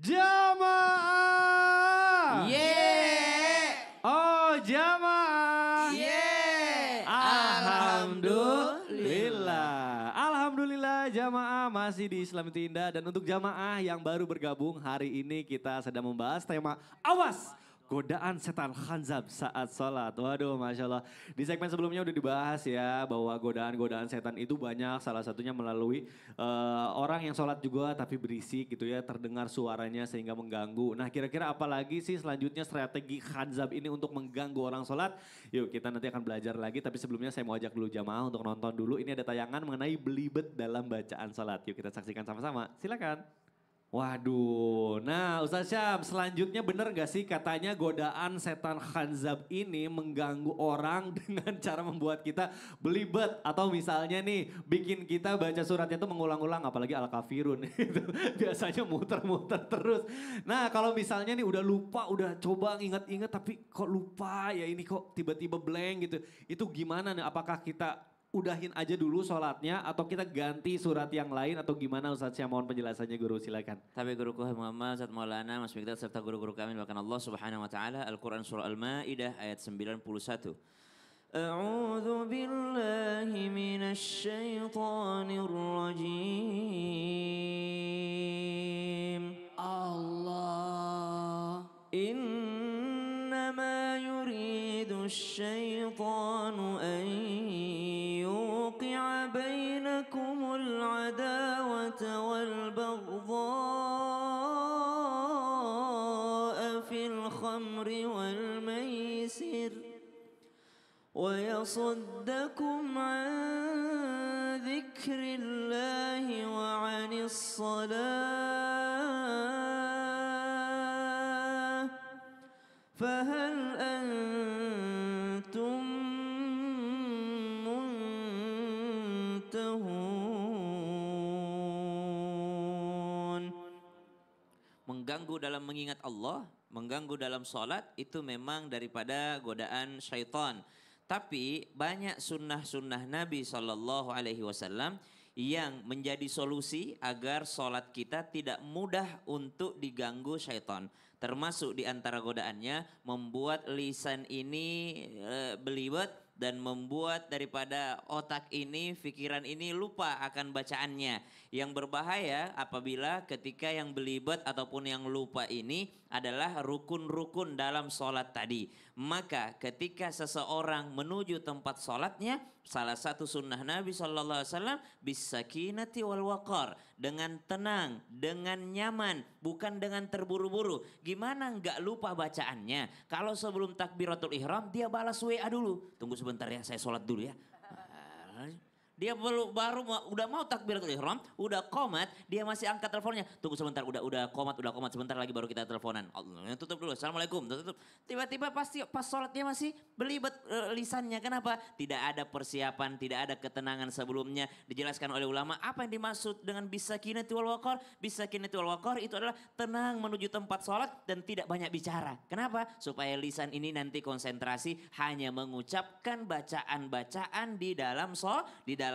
Jamaah. Yeay. Oh jamaah. Yeay. Alhamdulillah. Alhamdulillah jamaah masih di Islam itu Indah. Dan untuk jamaah yang baru bergabung hari ini kita sedang membahas tema awas. Godaan setan khanzab saat sholat. Waduh Masya Allah. Di segmen sebelumnya udah dibahas ya bahwa godaan-godaan setan itu banyak. Salah satunya melalui orang yang sholat juga tapi berisik gitu ya. Terdengar suaranya sehingga mengganggu. Nah kira-kira apa lagi sih selanjutnya strategi khanzab ini untuk mengganggu orang sholat? Yuk kita nanti akan belajar lagi. Tapi sebelumnya saya mau ajak dulu jamaah untuk nonton dulu. Ini ada tayangan mengenai belibet dalam bacaan sholat. Yuk kita saksikan sama-sama. Silakan. Waduh, nah Ustaz Syam selanjutnya bener gak sih katanya godaan setan khanzab ini mengganggu orang dengan cara membuat kita belibet. Atau misalnya nih bikin kita baca suratnya tuh mengulang-ulang apalagi Al-Kafirun. Biasanya muter-muter terus. Nah kalau misalnya nih udah lupa, udah coba ingat-ingat tapi kok lupa ya ini kok tiba-tiba blank gitu. Itu gimana nih apakah kita udahin aja dulu sholatnya atau kita ganti surat yang lain atau gimana Ustaz Syam, mohon penjelasannya guru silakan. Tapi guruku Muhammad, Ustaz Maulana, Mas Mikdad serta guru-guru kami bahkan Allah Subhanahu wa taala Al-Qur'an surah Al-Maidah ayat 91. A'udzu billahi minasy syaithanir rajim. Allah innama yuridu asy-syaitanu an yuqi'a bainakumul adawata wal baghdha'a fil khamri wal maisir wa yasuddakum an dzikrillahi wa 'anis salah fahal antum muntahun. Mengganggu dalam mengingat Allah, mengganggu dalam sholat itu memang daripada godaan syaitan. Tapi banyak sunnah-sunnah Nabi SAW yang menjadi solusi agar sholat kita tidak mudah untuk diganggu syaitan. Termasuk di antara godaannya membuat lisan ini belibet dan membuat daripada otak ini, pikiran ini lupa akan bacaannya. Yang berbahaya apabila ketika yang belibet ataupun yang lupa ini adalah rukun-rukun dalam sholat tadi. Maka ketika seseorang menuju tempat sholatnya, salah satu sunnah Nabi SAW bisakinati wal waqar, dengan tenang, dengan nyaman, bukan dengan terburu-buru. Gimana nggak lupa bacaannya? Kalau sebelum takbiratul ihram dia balas WA dulu. Tunggu sebentar ya, saya sholat dulu ya. Dia udah mau takbiratul ihram, udah qomat, dia masih angkat teleponnya. Tunggu sebentar, udah qomat sebentar lagi baru kita teleponan. Allah, tutup dulu. Assalamualaikum. Tutup. Tiba-tiba pasti pas sholatnya masih belibet lisannya. Kenapa? Tidak ada persiapan, tidak ada ketenangan sebelumnya. Dijelaskan oleh ulama apa yang dimaksud dengan bisakinati wal waqar. Bisakinati wal waqar itu adalah tenang menuju tempat sholat dan tidak banyak bicara. Kenapa? Supaya lisan ini nanti konsentrasi hanya mengucapkan bacaan-bacaan di dalam sholat.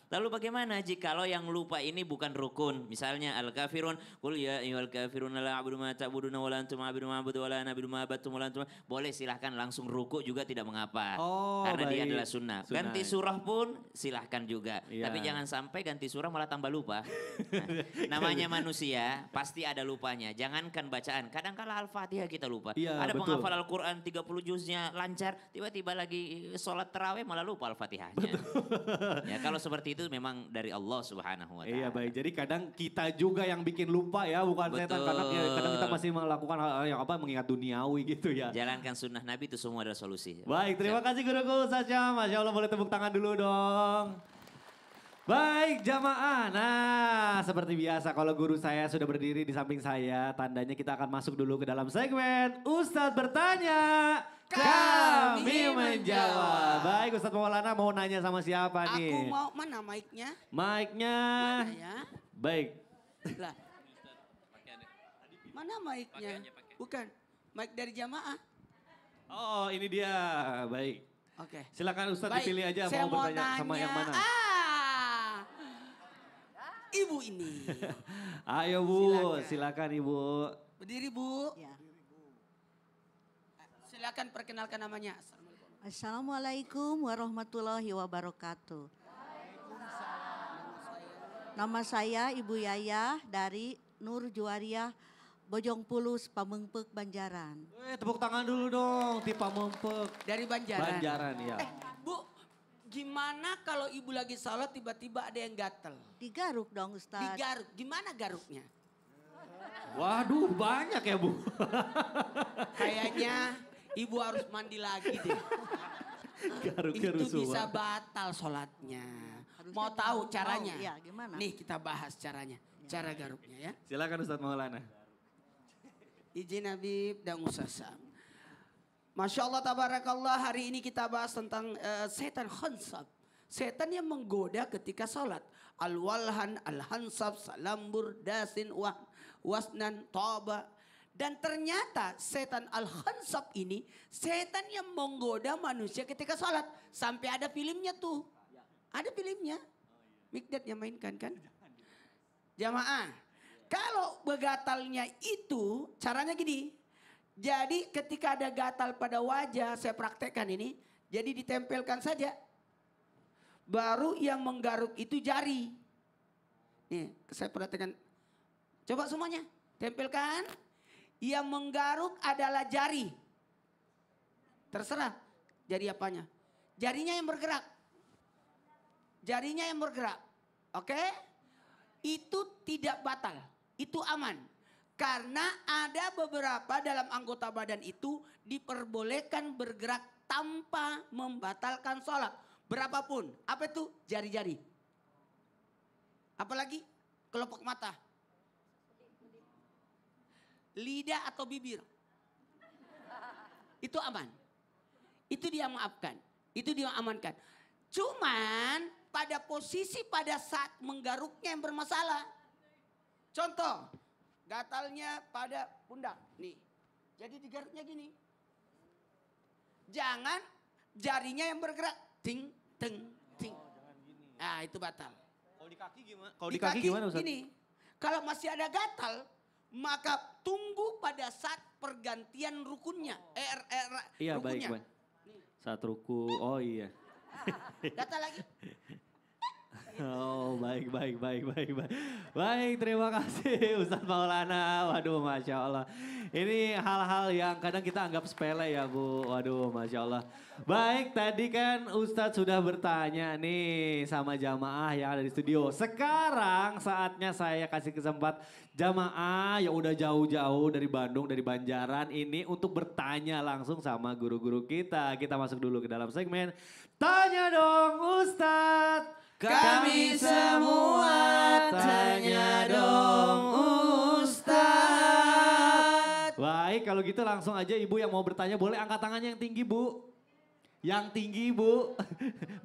Lalu bagaimana jikalau yang lupa ini bukan rukun? Misalnya Al-Kafirun, qul ya ayyuhal kafirun la a'budu ma ta'buduna wa la antum a'budu ma a'budu wa la ana a'budu ma abattum wa la antum. Boleh silahkan langsung ruku juga tidak mengapa. Karena baik. dia adalah sunnah. Ganti surah pun silahkan juga. Iya. Tapi jangan sampai ganti surah malah tambah lupa. Namanya manusia pasti ada lupanya. Jangankan bacaan, kadang kala Al-Fatihah kita lupa. Iya, Ada betul. penghafal Al-Quran 30 juznya lancar, tiba-tiba lagi sholat tarawih malah lupa Al-Fatihahnya. Ya kalau seperti itu memang dari Allah Subhanahu wa taala. Iya baik, jadi kadang kita juga yang bikin lupa ya, bukan setan. Karena kadang kita masih melakukan hal yang mengingat duniawi gitu ya. Jalankan sunnah Nabi itu semua adalah solusi. Baik, terima kasih guruku Ustaz Syam. Masya Allah, boleh tepuk tangan dulu dong. Baik jamaah, nah seperti biasa kalau guru saya sudah berdiri di samping saya, tandanya kita akan masuk dulu ke dalam segmen Ustadz bertanya, kami menjawab. Baik Ustadz Maulana mau nanya sama siapa nih? Aku mau, mana mic-nya? Mic-nya. Mana ya? Baik. Lah. Mana mic-nya? Bukan, mic dari jamaah. Oh ini dia, baik. Oke. Silakan Ustadz Baik, dipilih aja saya mau bertanya sama yang mana. ibu ini. Ayo Bu, silakan Ibu. Berdiri Bu. Ya. Silakan perkenalkan namanya. Assalamualaikum warahmatullahi wabarakatuh. Nama saya Ibu Yayah dari Nur Juwariah Bojong Pulus Pamengpek Banjaran. Tepuk tangan dulu dong, Tipa Mempek. Dari Banjaran. Banjaran ya. Bu, gimana kalau ibu lagi sholat tiba-tiba ada yang gatel? Digaruk dong Ustaz. Digaruk, gimana garuknya? Waduh banyak ya Bu. Kayaknya ibu harus mandi lagi deh. Garuknya Itu rusuh bisa banget. batal sholatnya. Harusnya Mau tahu caranya? tahu, ya, gimana? Nih kita bahas caranya. Cara garuknya ya. Silakan Ustadz Maulana. Izin Habib dan Ustazah. Masya Allah tabarakallah, hari ini kita bahas tentang setan khansab. Setan yang menggoda ketika sholat. Al-walhan, al-hansab, salambur, dasin, wasnan, toba. Dan ternyata setan al-khansab ini setan yang menggoda manusia ketika sholat. Sampai ada filmnya tuh. Ada filmnya. Mikdad yang mainkan kan. Jamaah. Kalau begatalnya itu caranya gini. Jadi ketika ada gatal pada wajah, saya praktekkan ini. Jadi ditempelkan saja. Baru yang menggaruk itu jari. Nih saya perhatikan. Coba semuanya. Tempelkan. Yang menggaruk adalah jari. Terserah jari apanya. Jarinya yang bergerak. Jarinya yang bergerak. Oke? Itu tidak batal. Itu aman. Karena ada beberapa dalam anggota badan itu diperbolehkan bergerak tanpa membatalkan sholat. Berapapun. Apa itu? Jari-jari. Apalagi? Kelopak mata. Lidah atau bibir. Itu aman. Itu dia maafkan. Itu dia amankan. Cuman pada posisi pada saat menggaruknya yang bermasalah. Contoh. Gatalnya pada pundak. Nih. Jadi digaruknya gini. Jangan jarinya yang bergerak. Ting, ting, ting. Nah itu batal. Kalau di kaki gimana? Kalau di kaki gimana Ustadz? Gini. Kalau masih ada gatal. Maka tunggu pada saat pergantian rukunnya. Iya rukunnya. baik. Saat ruku, oh iya. Gatal lagi. Oh baik. Baik terima kasih Ustadz Maulana. Waduh Masya Allah. Ini hal-hal yang kadang kita anggap sepele ya Bu. Waduh Masya Allah. Baik tadi kan Ustadz sudah bertanya nih sama jamaah yang ada di studio. Sekarang saatnya saya kasih kesempatan jamaah yang udah jauh-jauh dari Bandung, dari Banjaran ini untuk bertanya langsung sama guru-guru kita. Kita masuk dulu ke dalam segmen Tanya Dong Ustadz. Kami semua tanya dong Ustadz. Baik, kalau gitu langsung aja Ibu yang mau bertanya boleh angkat tangannya yang tinggi Bu. Yang tinggi Bu.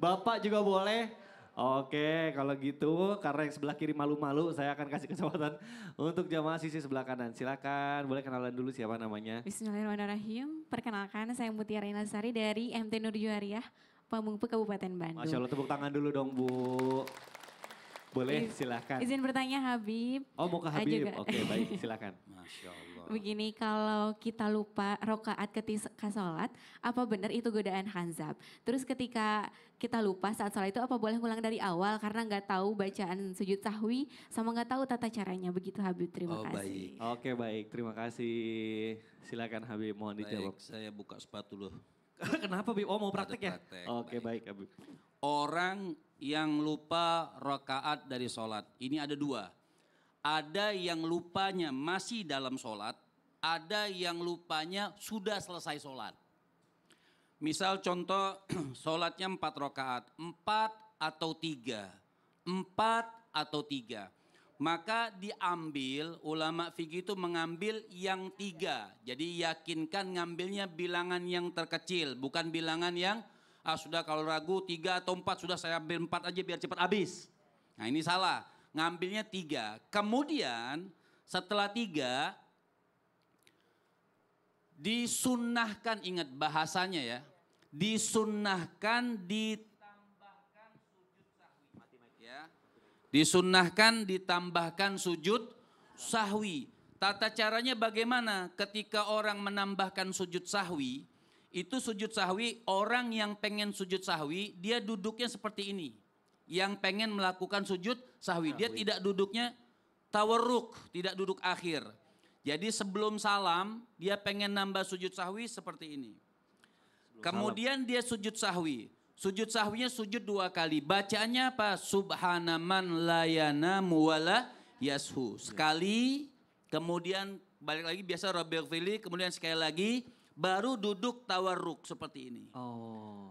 Bapak juga boleh. Oke, kalau gitu karena yang sebelah kiri malu-malu saya akan kasih kesempatan untuk jamaah sisi sebelah kanan. Silakan, boleh kenalan dulu siapa namanya. Bismillahirrahmanirrahim. Perkenalkan saya Mutiara Inasari dari MT Nur Juwariah, Pamengpek Kabupaten Bandung. Masya Allah tepuk tangan dulu dong Bu. Boleh silakan. Izin bertanya Habib. Oh mau ke Habib, juga. oke baik silakan. Masya Allah. Begini, kalau kita lupa rokaat ketika sholat, apa benar itu godaan khanzab? Terus ketika kita lupa saat sholat itu apa boleh ngulang dari awal karena nggak tahu bacaan sujud sahwi sama nggak tahu tata caranya. Begitu Habib, terima kasih. Oke baik, terima kasih. Silakan Habib, mohon dijawab. Saya buka sepatu loh. Kenapa Habib? Oh mau praktek ya? praktek, Oke baik Habib. Orang yang lupa rakaat dari sholat, ini ada dua. Ada yang lupanya masih dalam sholat, ada yang lupanya sudah selesai sholat. Misal contoh sholatnya 4 rakaat, 4 atau 3, 4 atau 3. Maka diambil, ulama fikih itu mengambil yang 3. Jadi yakinkan ngambilnya bilangan yang terkecil, bukan bilangan yang sudah kalau ragu 3 atau 4 sudah saya ambil 4 aja biar cepat habis. Nah ini salah, ngambilnya 3. Kemudian setelah 3 disunnahkan, ingat bahasanya ya, disunnahkan ditambahkan sujud sahwi. Ya. Disunnahkan ditambahkan sujud sahwi. Tata caranya bagaimana ketika orang menambahkan sujud sahwi? Itu sujud sahwi, orang yang pengen sujud sahwi, dia duduknya seperti ini. Yang pengen melakukan sujud sahwi, dia tidak duduknya tawarruk, tidak duduk akhir. Jadi sebelum salam, dia pengen nambah sujud sahwi seperti ini. Kemudian dia sujud sahwi. Sujud sahwinya sujud 2 kali. Bacaannya apa? Subhanaman la yanamu wala yashu. Sekali, kemudian balik lagi biasa Rabbil Fili, kemudian sekali lagi baru duduk tawarruk seperti ini.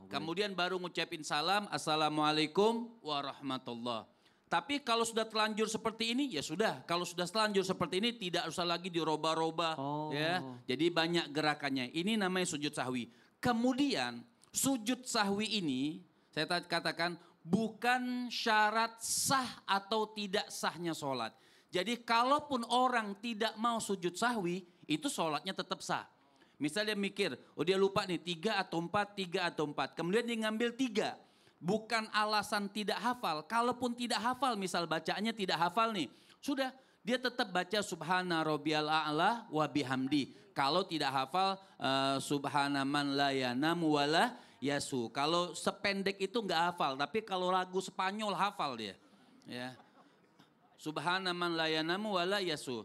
Kemudian baru ngucapin salam, Assalamualaikum warahmatullah. Tapi kalau sudah telanjur seperti ini, ya sudah. Kalau sudah telanjur seperti ini, tidak usah lagi diroba-roba. Ya. Jadi banyak gerakannya. Ini namanya sujud sahwi. Kemudian sujud sahwi ini, saya katakan bukan syarat sah atau tidak sahnya sholat. Jadi kalaupun orang tidak mau sujud sahwi, itu sholatnya tetap sah. Misalnya dia mikir, oh dia lupa nih 3 atau 4. Kemudian dia ngambil 3. Bukan alasan tidak hafal. Kalaupun tidak hafal, misal bacaannya tidak hafal nih. Sudah, dia tetap baca subhana rabbiyal a'la wa bihamdi. Kalau tidak hafal, subhana man la yanamu wala yasu. Kalau sependek itu enggak hafal. Tapi kalau lagu Spanyol hafal dia. Ya. Subhana man la yanamu wala yasu.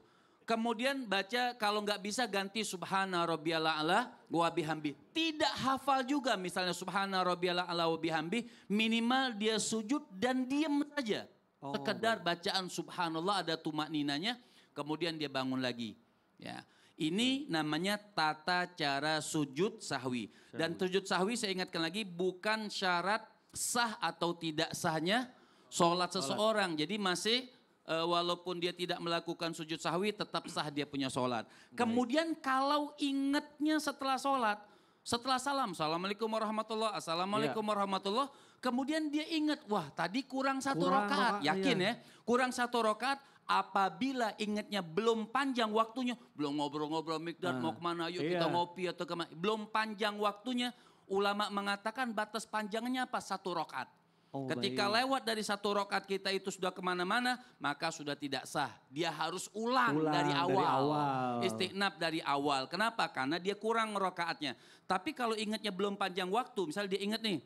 Kemudian baca kalau nggak bisa ganti subhana rabbiyal a'la wa bihamdi. Tidak hafal juga misalnya subhana rabbiyal a'la wa bihamdi, minimal dia sujud dan diam saja. Sekedar bacaan subhanallah ada tumak ninanya, kemudian dia bangun lagi. Ya. Ini namanya tata cara sujud sahwi. Dan sujud sahwi saya ingatkan lagi bukan syarat sah atau tidak sahnya sholat seseorang. Jadi masih walaupun dia tidak melakukan sujud sahwi tetap sah dia punya sholat. Kemudian kalau ingatnya setelah sholat, setelah salam, assalamualaikum warahmatullah, assalamualaikum warahmatullah. Kemudian dia ingat, wah tadi kurang 1 rakaat, yakin ya, kurang 1 rakaat. Apabila ingatnya belum panjang waktunya, belum ngobrol-ngobrol Mikdad mau kemana, yuk kita ngopi atau kemana, belum panjang waktunya, ulama mengatakan batas panjangnya apa? 1 rakaat. Ketika lewat dari 1 rakaat kita itu sudah kemana-mana, maka sudah tidak sah. Dia harus ulang dari awal. Istiqnab dari awal. Kenapa? Karena dia kurang rakaatnya. Tapi kalau ingatnya belum panjang waktu, misalnya dia ingat nih,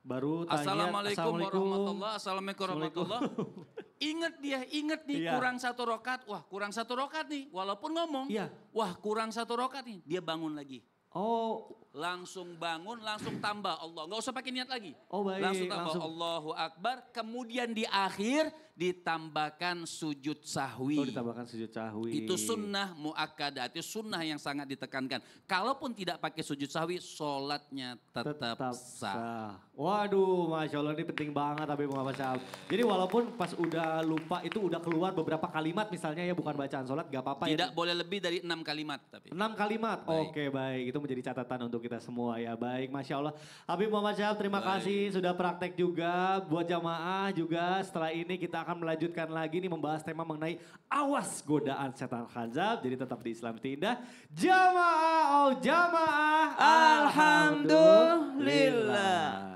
baru tanya, Assalamualaikum warahmatullah, Assalamualaikum warahmatullah. Ingat nih kurang 1 rakaat, wah kurang 1 rakaat nih. Walaupun ngomong, wah kurang 1 rakaat nih. Dia bangun lagi. Langsung bangun, langsung tambah Allah. Nggak usah pakai niat lagi. Baik. Langsung tambah Allahu Akbar. Kemudian di akhir ditambahkan sujud sahwi. Ditambahkan sujud sahwi. Itu sunnah muakkadah. Itu sunnah yang sangat ditekankan. Kalaupun tidak pakai sujud sahwi, sholatnya tetap sah. Waduh, Masya Allah ini penting banget Habib Muhammad Syahab. Jadi walaupun pas udah lupa itu udah keluar beberapa kalimat misalnya ya bukan bacaan sholat gak apa-apa ya. Tidak boleh lebih dari 6 kalimat. Tapi. 6 kalimat, oke baik. Itu menjadi catatan untuk kita semua ya. Baik, Masya Allah. Habib Muhammad Syahab terima kasih sudah praktek juga. Buat jamaah juga setelah ini kita akan melanjutkan lagi nih membahas tema mengenai awas godaan setan khanzab. Jadi tetap di Islam Indah. Jamaah, jamaah. Alhamdulillah.